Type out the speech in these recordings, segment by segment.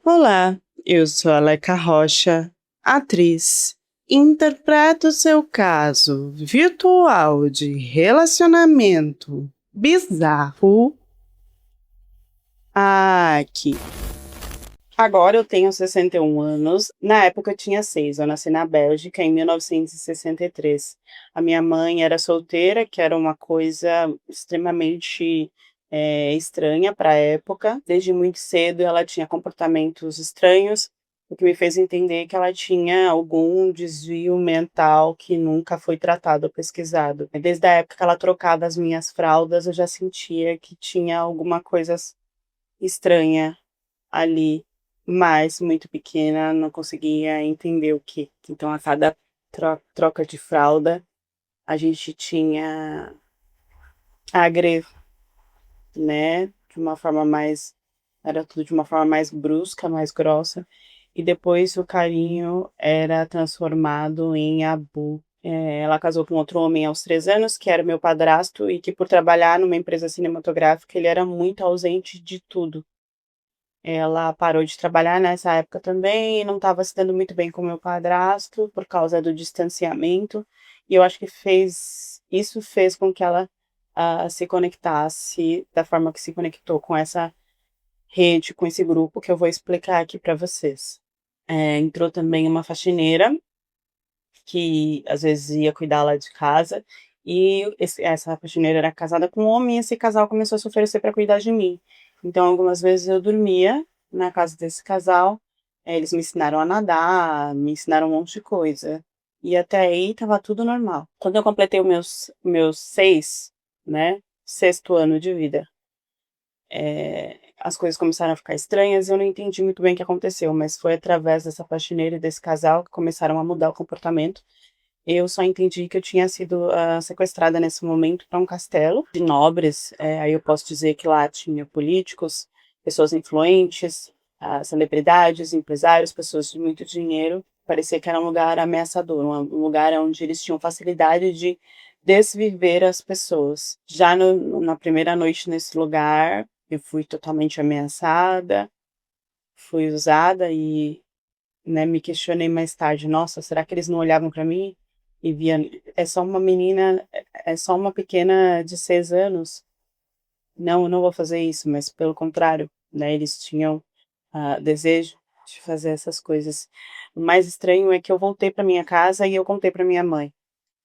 Olá, eu sou a Leca Rocha, atriz. Interpreto seu caso virtual de relacionamento bizarro aqui. Agora eu tenho 61 anos. Na época eu tinha 6. Eu nasci na Bélgica em 1963. A minha mãe era solteira, que era uma coisa extremamente estranha para a época. Desde muito cedo ela tinha comportamentos estranhos, o que me fez entender que ela tinha algum desvio mental que nunca foi tratado ou pesquisado. Desde a época que ela trocava as minhas fraldas, eu já sentia que tinha alguma coisa estranha ali, mas muito pequena, não conseguia entender o que. Então, a cada troca de fralda, a gente tinha agre, né? De uma forma mais. Era tudo de uma forma mais brusca, mais grossa. E depois o carinho era transformado em abu. Ela casou com outro homem aos 3 anos, que era meu padrasto, e que por trabalhar numa empresa cinematográfica, ele era muito ausente de tudo. Ela parou de trabalhar nessa época também e não estava se dando muito bem com meu padrasto por causa do distanciamento. E eu acho que isso fez com que ela se conectasse da forma que se conectou com essa rede, com esse grupo que eu vou explicar aqui para vocês. Entrou também uma faxineira que às vezes ia cuidar lá de casa, e essa faxineira era casada com um homem, e esse casal começou a se oferecer para cuidar de mim. Então, algumas vezes eu dormia na casa desse casal, eles me ensinaram a nadar, me ensinaram um monte de coisa. E até aí tava tudo normal. Quando eu completei os meus 6, né, sexto ano de vida, as coisas começaram a ficar estranhas e eu não entendi muito bem o que aconteceu, mas foi através dessa faxineira e desse casal que começaram a mudar o comportamento. Eu só entendi que eu tinha sido sequestrada nesse momento para um castelo de nobres. Aí eu posso dizer que lá tinha políticos, pessoas influentes, celebridades, empresários, pessoas de muito dinheiro. Parecia que era um lugar ameaçador, um lugar onde eles tinham facilidade de desviver as pessoas. Já na primeira noite nesse lugar, eu fui totalmente ameaçada, fui usada e, né, me questionei mais tarde, nossa, será que eles não olhavam para mim e viam, é só uma menina, é só uma pequena de 6 anos? Não, eu não vou fazer isso, mas pelo contrário, né, eles tinham desejo de fazer essas coisas. O mais estranho é que eu voltei para minha casa e eu contei para minha mãe,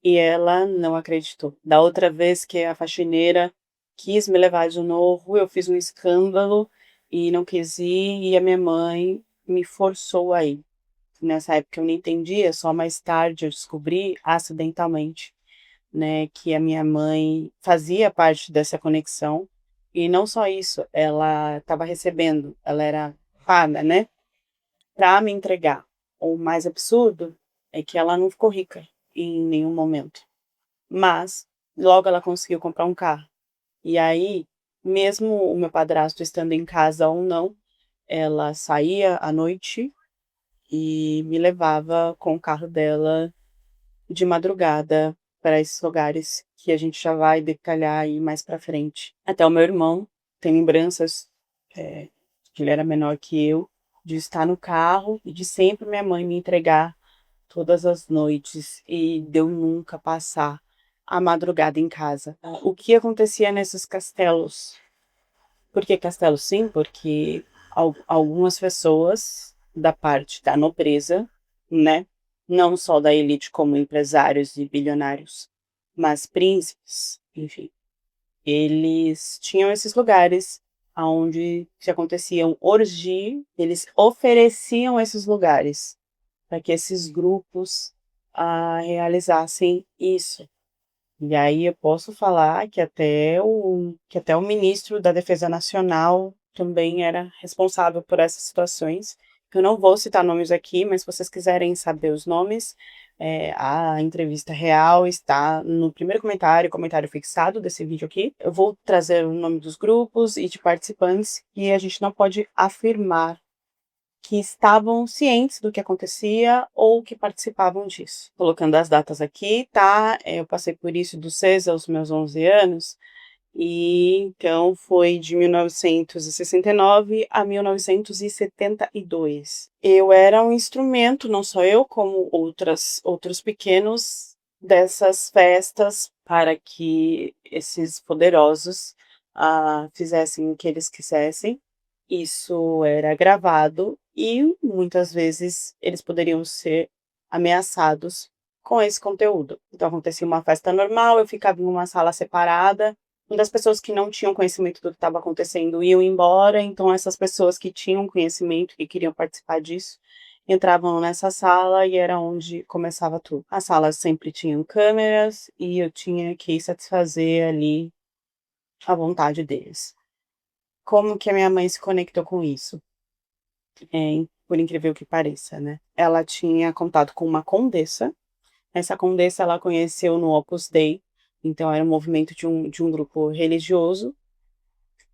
e ela não acreditou. Da outra vez que a faxineira quis me levar de novo, eu fiz um escândalo e não quis ir, e a minha mãe me forçou a ir. Nessa época eu não entendia, só mais tarde eu descobri acidentalmente, né, que a minha mãe fazia parte dessa conexão. E não só isso, ela estava recebendo, ela era paga, né, para me entregar. O mais absurdo é que ela não ficou rica em nenhum momento, mas logo ela conseguiu comprar um carro. E aí, mesmo o meu padrasto estando em casa ou não, ela saía à noite e me levava com o carro dela de madrugada para esses lugares que a gente já vai detalhar aí mais para frente. Até o meu irmão tem lembranças, que ele era menor que eu, de estar no carro e de sempre minha mãe me entregar todas as noites e de eu nunca passar a madrugada em casa. O que acontecia nesses castelos? Por que castelo? Sim, porque algumas pessoas da parte da nobreza, né, não só da elite como empresários e bilionários, mas príncipes, enfim, eles tinham esses lugares onde se aconteciam orgias, eles ofereciam esses lugares para que esses grupos realizassem isso. E aí eu posso falar que até o ministro da Defesa Nacional também era responsável por essas situações. Eu não vou citar nomes aqui, mas se vocês quiserem saber os nomes, a entrevista real está no primeiro comentário fixado desse vídeo aqui. Eu vou trazer o nome dos grupos e de participantes, e a gente não pode afirmar que estavam cientes do que acontecia ou que participavam disso. Colocando as datas aqui, tá? Eu passei por isso dos 6 aos meus 11 anos, E então foi de 1969 a 1972. Eu era um instrumento, não só eu, como outros pequenos, dessas festas para que esses poderosos fizessem o que eles quisessem. Isso era gravado e muitas vezes eles poderiam ser ameaçados com esse conteúdo. Então acontecia uma festa normal, eu ficava em uma sala separada, uma das pessoas que não tinham conhecimento do que estava acontecendo iam embora, então essas pessoas que tinham conhecimento, que queriam participar disso, entravam nessa sala e era onde começava tudo. As salas sempre tinham câmeras e eu tinha que satisfazer ali a vontade deles. Como que a minha mãe se conectou com isso? Por incrível que pareça, né? Ela tinha contato com uma condessa. Essa condessa ela conheceu no Opus Dei, então era um movimento de um grupo religioso,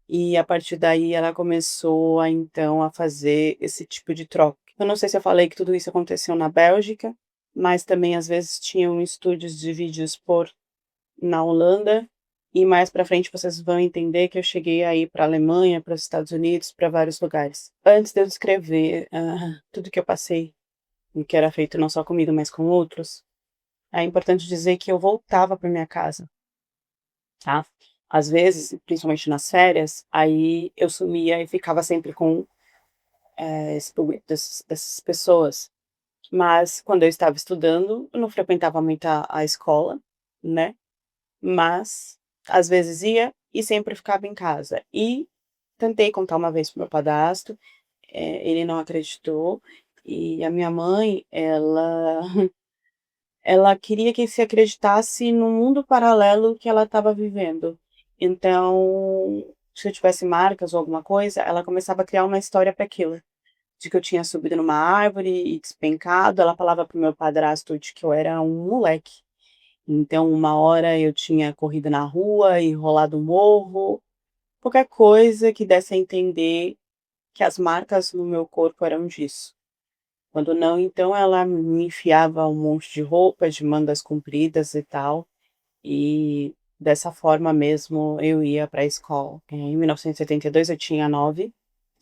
e a partir daí ela começou então a fazer esse tipo de troca. Eu não sei se eu falei que tudo isso aconteceu na Bélgica, mas também às vezes tinham estúdios de vídeos na Holanda, e mais pra frente vocês vão entender que eu cheguei a ir pra Alemanha, para os Estados Unidos, para vários lugares. Antes de eu descrever tudo que eu passei, e que era feito não só comigo, mas com outros, é importante dizer que eu voltava para minha casa, tá? Às vezes, principalmente nas férias, aí eu sumia e ficava sempre com esse público dessas pessoas. Mas quando eu estava estudando, eu não frequentava muito a escola, né? Mas às vezes ia e sempre ficava em casa. E tentei contar uma vez pro meu padrasto, ele não acreditou. E a minha mãe, ela queria que se acreditasse no mundo paralelo que ela estava vivendo. Então, se eu tivesse marcas ou alguma coisa, ela começava a criar uma história para aquilo. De que eu tinha subido numa árvore e despencado. Ela falava pro meu padrasto de que eu era um moleque. Então, uma hora eu tinha corrido na rua e rolado um morro. Qualquer coisa que desse a entender que as marcas no meu corpo eram disso. Quando não, então ela me enfiava um monte de roupas de mangas compridas e tal, e dessa forma mesmo eu ia para a escola. Em 1972 eu tinha 9,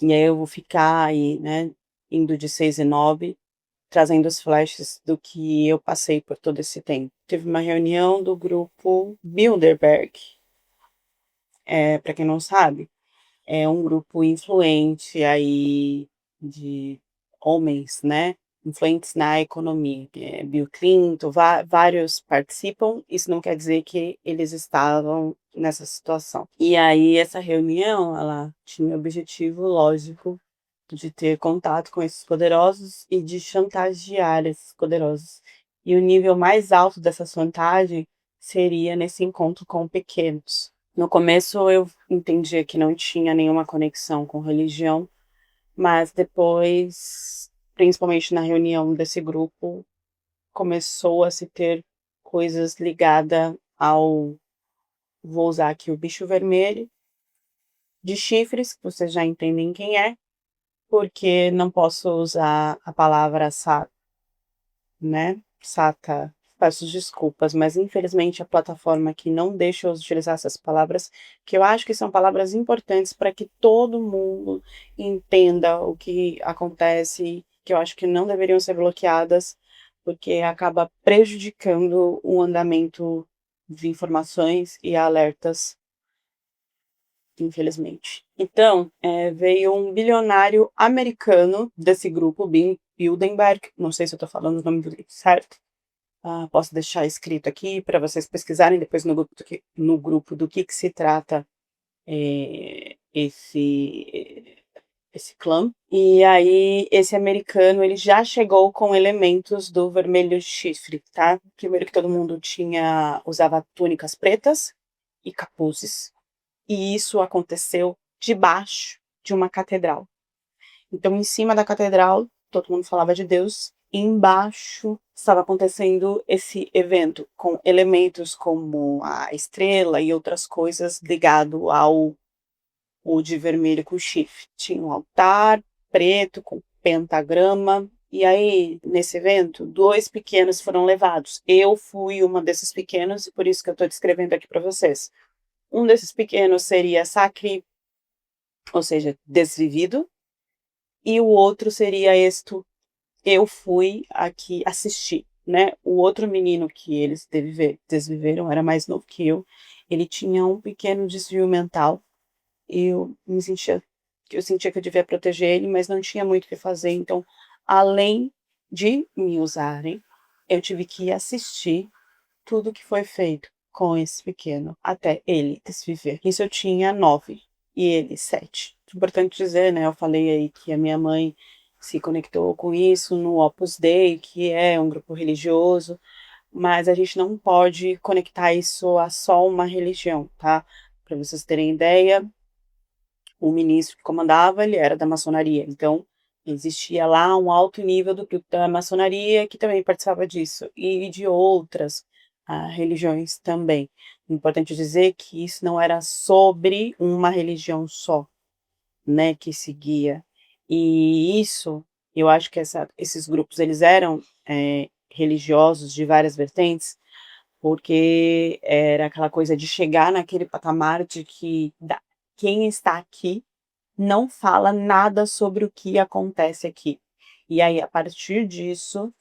e aí eu vou ficar aí, né, indo de 6 e 9, trazendo os flashes do que eu passei por todo esse tempo. Teve uma reunião do grupo Bilderberg, para quem não sabe, é um grupo influente aí de homens, né, influentes na economia. Bill Clinton, vários participam, isso não quer dizer que eles estavam nessa situação. E aí essa reunião, ela tinha o objetivo, lógico, de ter contato com esses poderosos e de chantagear esses poderosos. E o nível mais alto dessa chantagem seria nesse encontro com pequenos. No começo eu entendia que não tinha nenhuma conexão com religião, mas depois, principalmente na reunião desse grupo, começou a se ter coisas ligadas ao, vou usar aqui o bicho vermelho, de chifres, que vocês já entendem quem é, porque não posso usar a palavra né? Sata. Peço desculpas, mas infelizmente a plataforma aqui não deixa eu utilizar essas palavras, que eu acho que são palavras importantes para que todo mundo entenda o que acontece, que eu acho que não deveriam ser bloqueadas, porque acaba prejudicando o andamento de informações e alertas, infelizmente. Então, veio um bilionário americano desse grupo, Bilderberg, não sei se eu estou falando o nome dele certo. Posso deixar escrito aqui para vocês pesquisarem depois no grupo do que se trata esse clã. E aí, esse americano, ele já chegou com elementos do vermelho chifre, tá? Primeiro que todo mundo usava túnicas pretas e capuzes. E isso aconteceu debaixo de uma catedral. Então, em cima da catedral, todo mundo falava de Deus, e embaixo estava acontecendo esse evento, com elementos como a estrela e outras coisas ligado ao o de vermelho com chifre. Tinha um altar preto com pentagrama, e aí, nesse evento, 2 pequenos foram levados. Eu fui uma desses pequenos, e por isso que eu estou descrevendo aqui para vocês. Um desses pequenos seria sacre, ou seja, desvivido, e o outro seria esto, eu fui aqui assistir, né? O outro menino que eles desviveram era mais novo que ele tinha um pequeno desvio mental, e eu sentia que eu devia proteger ele, mas não tinha muito o que fazer, então, além de me usarem, eu tive que assistir tudo que foi feito com esse pequeno, até ele desviver. Isso eu tinha 9 e ele 7. Importante dizer, né, eu falei aí que a minha mãe se conectou com isso no Opus Dei, que é um grupo religioso, mas a gente não pode conectar isso a só uma religião, tá? Para vocês terem ideia, o ministro que comandava, ele era da maçonaria, então existia lá um alto nível do grupo da maçonaria que também participava disso, e de outras religiões também. Importante dizer que isso não era sobre uma religião só, né, que seguia. E isso, eu acho que esses grupos, eles eram religiosos de várias vertentes, porque era aquela coisa de chegar naquele patamar de que quem está aqui não fala nada sobre o que acontece aqui. E aí, a partir disso,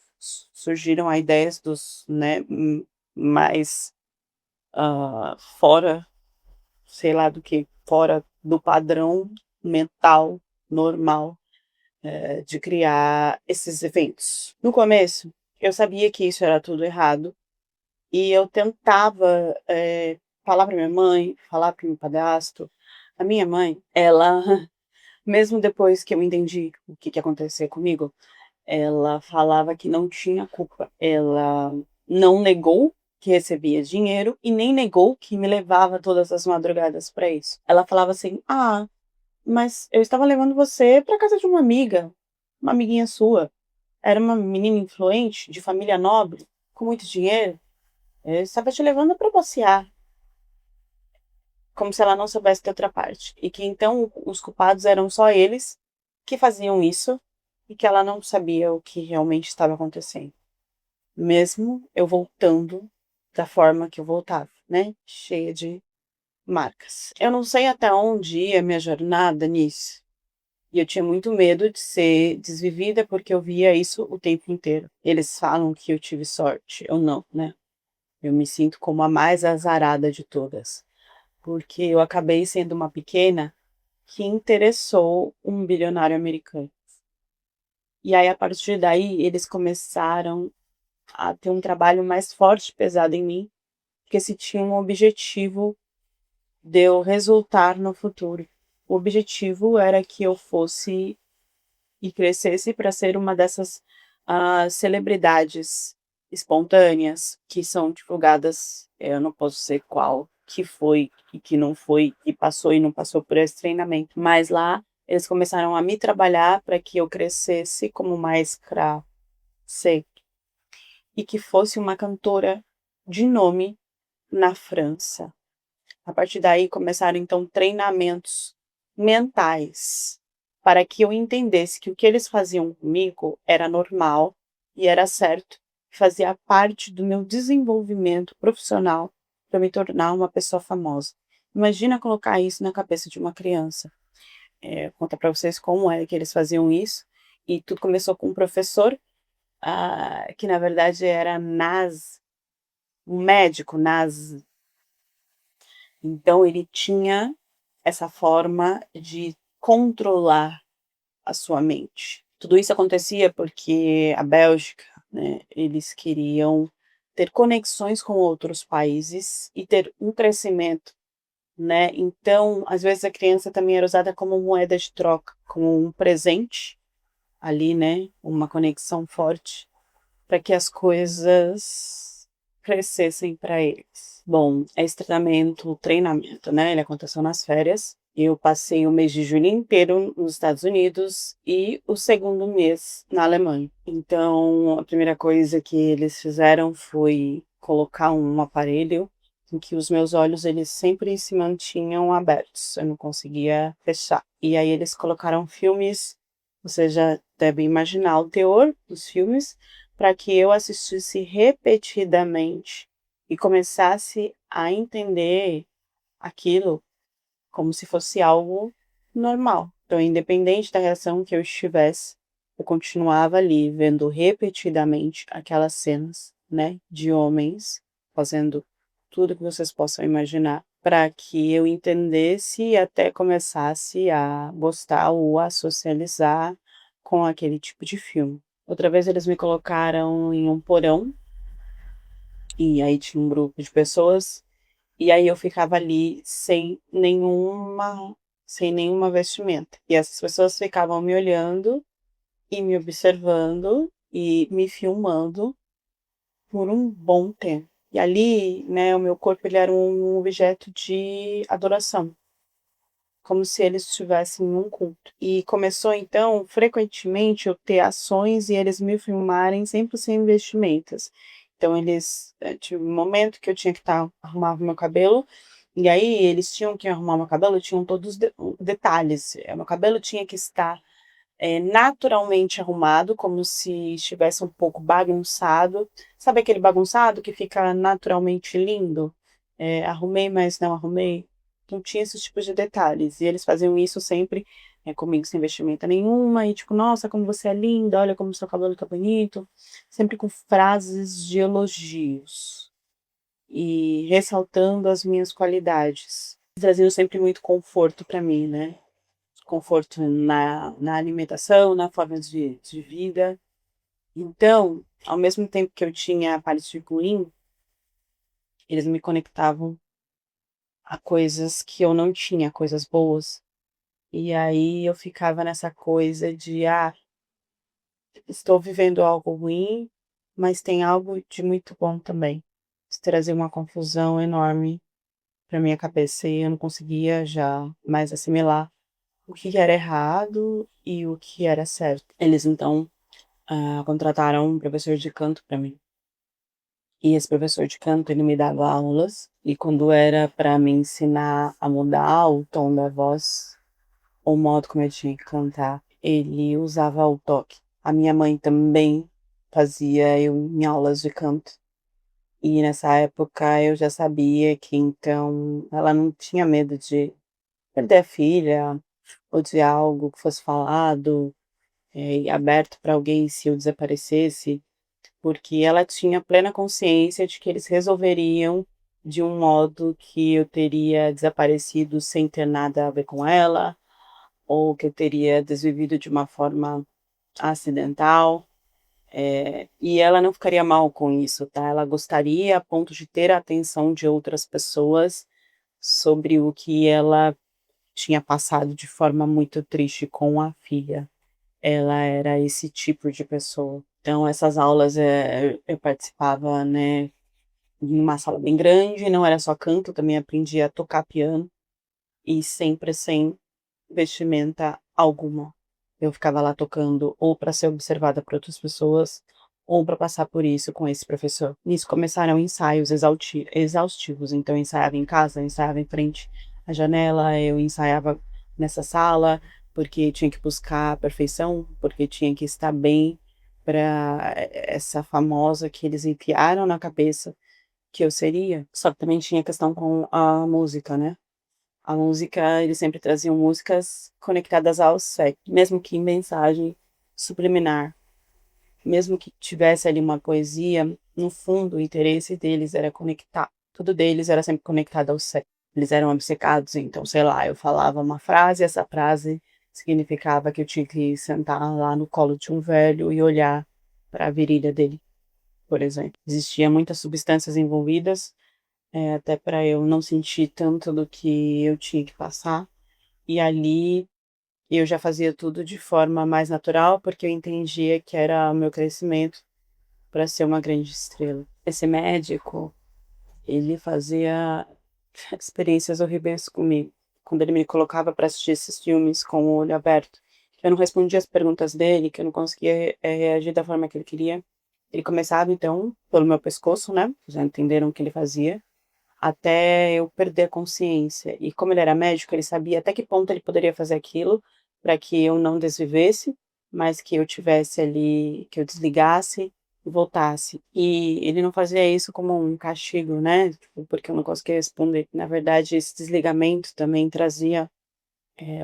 surgiram as ideias dos, né, mais fora, sei lá do que, fora do padrão mental normal, de criar esses eventos. No começo, eu sabia que isso era tudo errado, e eu tentava falar para minha mãe, falar para o meu padrasto. A minha mãe, ela mesmo depois que eu entendi o que ia acontecer comigo, ela falava que não tinha culpa. Ela não negou que recebia dinheiro e nem negou que me levava todas as madrugadas para isso. Ela falava assim: "Ah, mas eu estava levando você para casa de uma amiguinha sua. Era uma menina influente, de família nobre, com muito dinheiro. Eu estava te levando para passear." Como se ela não soubesse de outra parte. E que então os culpados eram só eles que faziam isso e que ela não sabia o que realmente estava acontecendo. Mesmo eu voltando da forma que eu voltava, né? Cheia de marcas. Eu não sei até onde ia a minha jornada nisso. E eu tinha muito medo de ser desvivida porque eu via isso o tempo inteiro. Eles falam que eu tive sorte. Eu não, né? Eu me sinto como a mais azarada de todas, porque eu acabei sendo uma pequena que interessou um bilionário americano. E aí, a partir daí, eles começaram a ter um trabalho mais forte, pesado em mim, porque se tinha um objetivo de eu resultar no futuro. O objetivo era que eu fosse e crescesse para ser uma dessas celebridades espontâneas que são divulgadas. Eu não posso ser qual que foi e que não foi, e passou e não passou por esse treinamento. Mas lá eles começaram a me trabalhar para que eu crescesse como uma escrava e que fosse uma cantora de nome na França. A partir daí começaram então treinamentos mentais para que eu entendesse que o que eles faziam comigo era normal e era certo, fazia parte do meu desenvolvimento profissional para me tornar uma pessoa famosa. Imagina colocar isso na cabeça de uma criança. Contar para vocês como é que eles faziam isso. E tudo começou com um professor que na verdade era um médico, então ele tinha essa forma de controlar a sua mente. Tudo isso acontecia porque a Bélgica, né, eles queriam ter conexões com outros países e ter um crescimento, né? Então, às vezes a criança também era usada como moeda de troca, como um presente ali, né? Uma conexão forte para que as coisas crescessem para eles. Bom, esse tratamento, o treinamento, né? Ele aconteceu nas férias. Eu passei o mês de julho inteiro nos Estados Unidos e o segundo mês na Alemanha. Então, a primeira coisa que eles fizeram foi colocar um aparelho em que os meus olhos eles sempre se mantinham abertos. Eu não conseguia fechar. E aí eles colocaram filmes, você já deve imaginar o teor dos filmes, para que eu assistisse repetidamente e começasse a entender aquilo como se fosse algo normal. Então, independente da reação que eu estivesse, eu continuava ali vendo repetidamente aquelas cenas, né, de homens fazendo tudo que vocês possam imaginar, para que eu entendesse e até começasse a gostar ou a socializar com aquele tipo de filme. Outra vez eles me colocaram em um porão, e aí tinha um grupo de pessoas, e aí eu ficava ali sem nenhuma vestimenta. E essas pessoas ficavam me olhando e me observando e me filmando por um bom tempo. E ali, né, o meu corpo ele era um objeto de adoração, como se eles estivessem em um culto. E começou então, frequentemente, eu ter ações e eles me filmarem sempre sem vestimentas. Então eles, tinha um momento que eu tinha que estar arrumava meu cabelo, e aí eles tinham que arrumar meu cabelo, tinham todos os detalhes. Meu cabelo tinha que estar naturalmente arrumado, como se estivesse um pouco bagunçado. Sabe aquele bagunçado que fica naturalmente lindo? Arrumei, mas não arrumei. Então tinha esses tipos de detalhes. E eles faziam isso sempre comigo sem vestimenta nenhuma. E tipo, nossa, como você é linda, olha como seu cabelo tá bonito. Sempre com frases de elogios. E ressaltando as minhas qualidades. Traziam sempre muito conforto para mim, né? Conforto na alimentação, na forma de vida. Então, ao mesmo tempo que eu tinha a parte ruim, eles me conectavam a coisas que eu não tinha, coisas boas. E aí eu ficava nessa coisa de, estou vivendo algo ruim, mas tem algo de muito bom também. Isso trazia uma confusão enorme para minha cabeça e eu não conseguia já mais assimilar o que era errado e o que era certo. Eles então contrataram um professor de canto para mim. E esse professor de canto, ele me dava aulas, e quando era para me ensinar a mudar o tom da voz, ou o modo como eu tinha que cantar, ele usava o toque. A minha mãe também fazia eu em aulas de canto. E nessa época eu já sabia que então ela não tinha medo de perder a filha, ou de algo que fosse falado, e aberto para alguém se eu desaparecesse. Porque ela tinha plena consciência de que eles resolveriam de um modo que eu teria desaparecido sem ter nada a ver com ela, ou que eu teria desvivido de uma forma acidental. E ela não ficaria mal com isso, tá? Ela gostaria a ponto de ter a atenção de outras pessoas sobre o que ela tinha passado de forma muito triste com a filha. Ela era esse tipo de pessoa. Então essas aulas, eu participava, né, em uma sala bem grande, não era só canto, também aprendi a tocar piano, e sempre sem vestimenta alguma. Eu ficava lá tocando ou para ser observada por outras pessoas, ou para passar por isso com esse professor. Nisso começaram ensaios exaustivos, então eu ensaiava em casa, eu ensaiava em frente à janela, eu ensaiava nessa sala, porque tinha que buscar a perfeição, porque tinha que estar bem para essa famosa que eles enfiaram na cabeça que eu seria. Só que também tinha questão com a música, né? A música, eles sempre traziam músicas conectadas ao sexo, mesmo que em mensagem subliminar, mesmo que tivesse ali uma poesia, no fundo o interesse deles era conectar. Tudo deles era sempre conectado ao sexo. Eles eram obcecados, então, sei lá, eu falava uma frase, essa frase significava que eu tinha que sentar lá no colo de um velho e olhar para a virilha dele, por exemplo. Existia muitas substâncias envolvidas, até para eu não sentir tanto do que eu tinha que passar. E ali eu já fazia tudo de forma mais natural, porque eu entendia que era o meu crescimento para ser uma grande estrela. Esse médico, ele fazia experiências horríveis comigo. Quando ele me colocava para assistir esses filmes com o olho aberto, eu não respondia as perguntas dele, que eu não conseguia reagir da forma que ele queria. Ele começava, então, pelo meu pescoço, né? Já entenderam o que ele fazia, até eu perder a consciência. E como ele era médico, ele sabia até que ponto ele poderia fazer aquilo para que eu não desvivesse, mas que eu tivesse ali, que eu desligasse voltasse. E ele não fazia isso como um castigo, né, tipo, porque eu não conseguia responder. Na verdade, esse desligamento também trazia,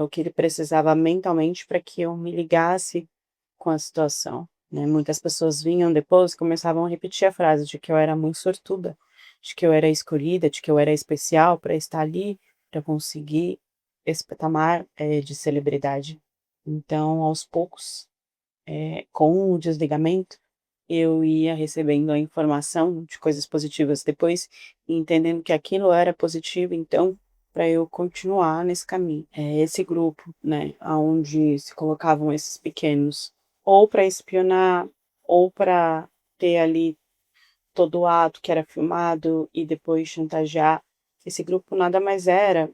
o que ele precisava mentalmente para que eu me ligasse com a situação, né. Muitas pessoas vinham depois e começavam a repetir a frase de que eu era muito sortuda, de que eu era escolhida, de que eu era especial para estar ali, para conseguir esse patamar, de celebridade. Então, aos poucos, com o desligamento, eu ia recebendo a informação de coisas positivas depois, e entendendo que aquilo era positivo, então, para eu continuar nesse caminho. Esse grupo, né, aonde se colocavam esses pequenos, ou para espionar, ou para ter ali todo o ato que era filmado e depois chantagear. Esse grupo nada mais era,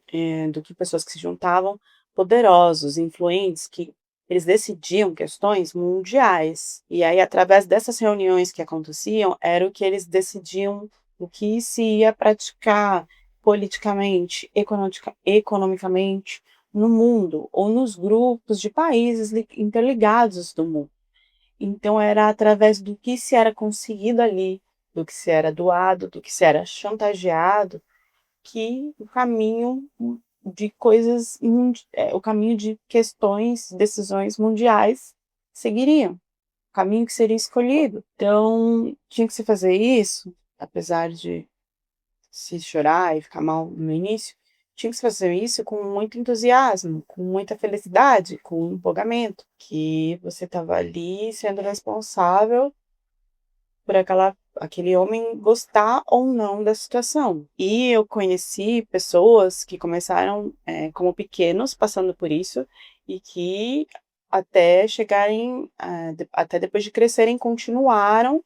do que pessoas que se juntavam, poderosos, influentes, que eles decidiam questões mundiais. E aí, através dessas reuniões que aconteciam, era o que eles decidiam o que se ia praticar politicamente, economicamente no mundo, ou nos grupos de países interligados do mundo. Então era através do que se era conseguido ali, do que se era doado, do que se era chantageado, que o caminho de coisas o caminho de questões, decisões mundiais seguiriam, o caminho que seria escolhido. Então, tinha que se fazer isso, apesar de se chorar e ficar mal no início, tinha que se fazer isso com muito entusiasmo, com muita felicidade, com empolgamento, que você estava ali sendo responsável por aquele homem gostar ou não da situação. E eu conheci pessoas que começaram, como pequenos, passando por isso, e que até chegarem, até depois de crescerem, continuaram,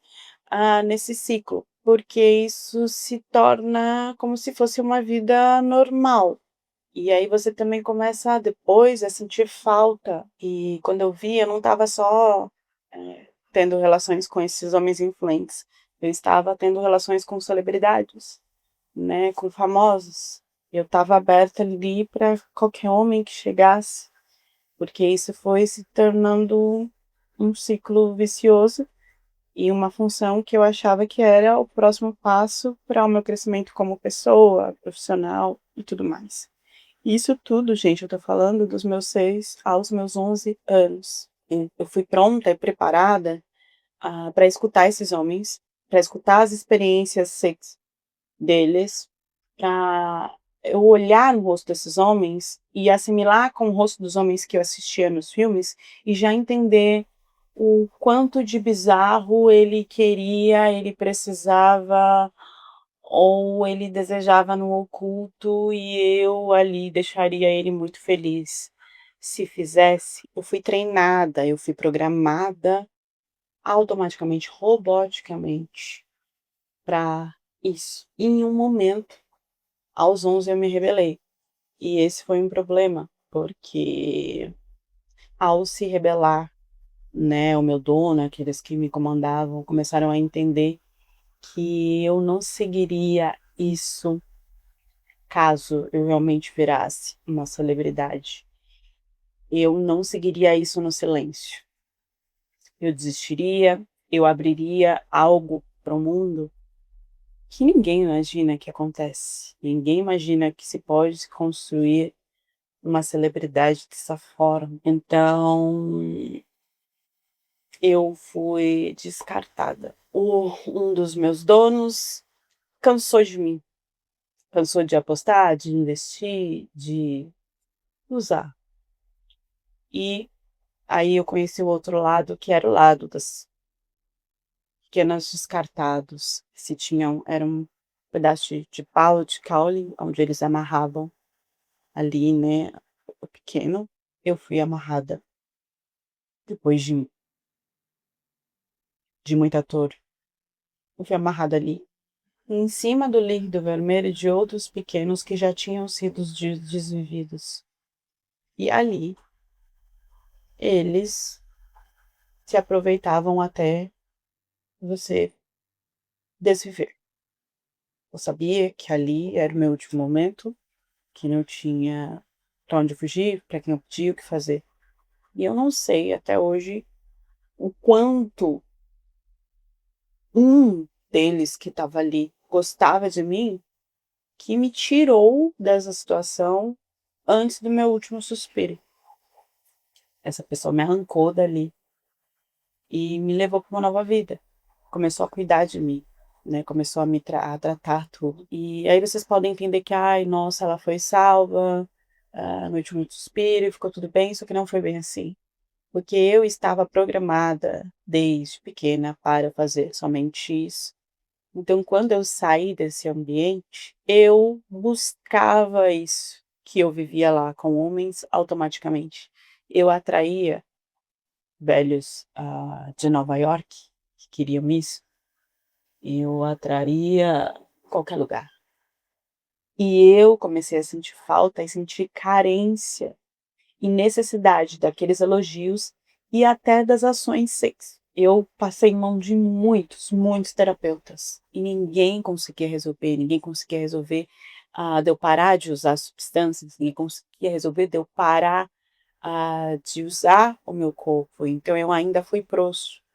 nesse ciclo, porque isso se torna como se fosse uma vida normal. E aí você também começa depois a sentir falta, e quando eu vi, eu não estava só, tendo relações com esses homens influentes, eu estava tendo relações com celebridades, né, com famosos. Eu estava aberta ali para qualquer homem que chegasse, porque isso foi se tornando um ciclo vicioso e uma função que eu achava que era o próximo passo para o meu crescimento como pessoa, profissional e tudo mais. Isso tudo, gente, eu tô falando dos meus 6 aos meus 11 anos. Eu fui pronta e preparada, para escutar esses homens, para escutar as experiências deles, para eu olhar no rosto desses homens e assimilar com o rosto dos homens que eu assistia nos filmes e já entender o quanto de bizarro ele queria, ele precisava ou ele desejava no oculto e eu ali deixaria ele muito feliz. Se fizesse, eu fui treinada, eu fui programada automaticamente, roboticamente, para isso. E em um momento, aos 11 eu me rebelei. E esse foi um problema, porque ao se rebelar, né, o meu dono, aqueles que me comandavam, começaram a entender que eu não seguiria isso caso eu realmente virasse uma celebridade. Eu não seguiria isso no silêncio. Eu desistiria, eu abriria algo para o mundo que ninguém imagina que acontece. Ninguém imagina que se pode construir uma celebridade dessa forma. Então, eu fui descartada. Um dos meus donos cansou de mim. Cansou de apostar, de investir, de usar. E aí eu conheci o outro lado, que era o lado das pequenas descartados. Se tinham, era um pedaço de pau, de caule, onde eles amarravam ali, né, o pequeno. Eu fui amarrada depois de muita dor. Eu fui amarrada ali, em cima do líquido vermelho de outros pequenos que já tinham sido desvividos. E ali, eles se aproveitavam até você desviver. Eu sabia que ali era o meu último momento, que não tinha pra onde fugir, para quem eu podia, o que fazer. E eu não sei até hoje o quanto um deles que estava ali gostava de mim, que me tirou dessa situação antes do meu último suspiro. Essa pessoa me arrancou dali e me levou para uma nova vida. Começou a cuidar de mim, né? Começou a tratar tudo. E aí vocês podem entender que, ai, nossa, ela foi salva, no último suspiro e ficou tudo bem, só que não foi bem assim. Porque eu estava programada desde pequena para fazer somente isso. Então, quando eu saí desse ambiente, eu buscava isso que eu vivia lá com homens automaticamente. Eu atraía velhos de Nova York que queriam isso. Eu atraía qualquer lugar. E eu comecei a sentir falta e sentir carência e necessidade daqueles elogios e até das ações sexy. Eu passei mão de muitos terapeutas e ninguém conseguia resolver de eu parar de usar substâncias, ninguém conseguia resolver de eu parar de usar o meu corpo. Então eu ainda fui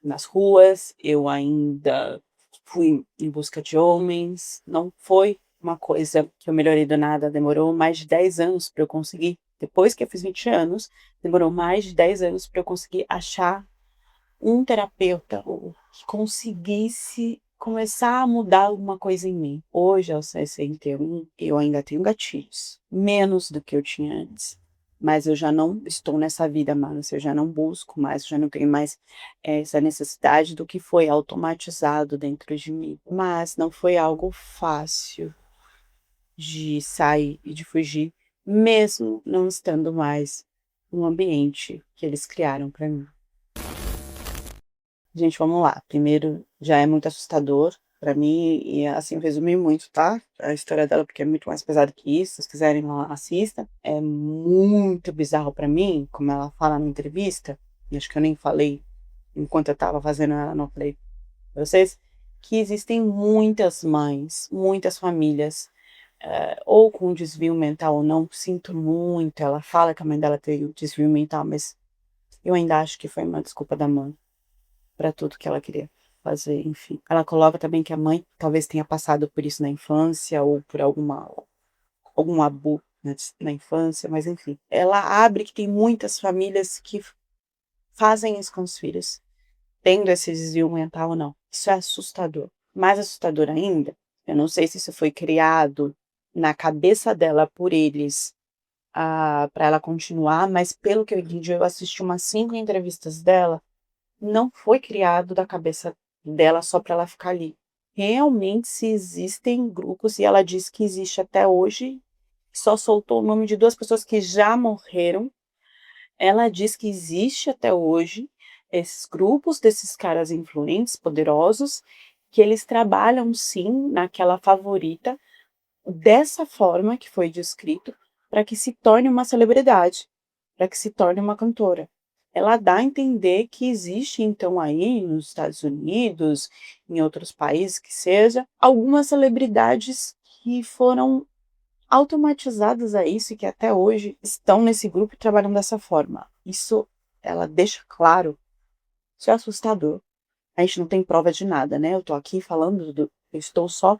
nas ruas, eu ainda fui em busca de homens, não foi uma coisa que eu melhorei do nada, demorou mais de 10 anos para eu conseguir. Depois que eu fiz 20 anos, demorou mais de 10 anos para eu conseguir achar um terapeuta que conseguisse começar a mudar alguma coisa em mim. Hoje, aos 61, eu ainda tenho gatilhos, menos do que eu tinha antes. Mas eu já não estou nessa vida mais, eu já não busco mais, eu já não tenho mais essa necessidade do que foi automatizado dentro de mim. Mas não foi algo fácil de sair e de fugir, mesmo não estando mais no ambiente que eles criaram para mim. Gente, vamos lá. Primeiro, já é muito assustador pra mim, e assim, eu resumi muito, tá? A história dela, porque é muito mais pesada que isso. Se vocês quiserem, lá, assista. É muito bizarro pra mim, como ela fala na entrevista, e acho que eu nem falei enquanto eu tava fazendo, não falei pra vocês, que existem muitas mães, muitas famílias, ou com desvio mental ou não, sinto muito. Ela fala que a mãe dela teve desvio mental, mas eu ainda acho que foi uma desculpa da mãe para tudo que ela queria fazer, enfim. Ela coloca também que a mãe talvez tenha passado por isso na infância ou por algum abuso na infância, mas enfim. Ela abre que tem muitas famílias que fazem isso com os filhos, tendo esse desvio mental ou não. Isso é assustador. Mais assustador ainda, eu não sei se isso foi criado na cabeça dela por eles, para ela continuar, mas pelo que eu entendi, eu assisti umas 5 entrevistas dela, não foi criado da cabeça dela só para ela ficar ali. Realmente se existem grupos, e ela diz que existe até hoje, só soltou o nome de 2 pessoas que já morreram. Ela diz que existe até hoje esses grupos desses caras influentes, poderosos, que eles trabalham sim naquela favorita, dessa forma que foi descrito, para que se torne uma celebridade, para que se torne uma cantora. Ela dá a entender que existe, então, aí nos Estados Unidos, em outros países que seja, algumas celebridades que foram automatizadas a isso e que até hoje estão nesse grupo e trabalham dessa forma. Isso ela deixa claro. Isso é assustador. A gente não tem prova de nada, né? Eu tô aqui eu estou só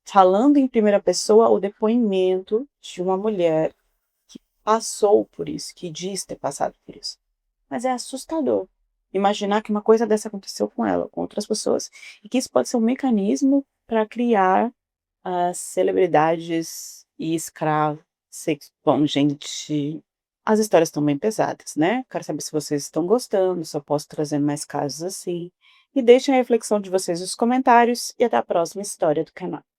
falando em primeira pessoa o depoimento de uma mulher que passou por isso, que diz ter passado por isso. Mas é assustador imaginar que uma coisa dessa aconteceu com ela, com outras pessoas, e que isso pode ser um mecanismo para criar as celebridades e escravos. Bom, gente, as histórias estão bem pesadas, né? Quero saber se vocês estão gostando, se eu posso trazer mais casos assim. E deixem a reflexão de vocês nos comentários e até a próxima história do canal.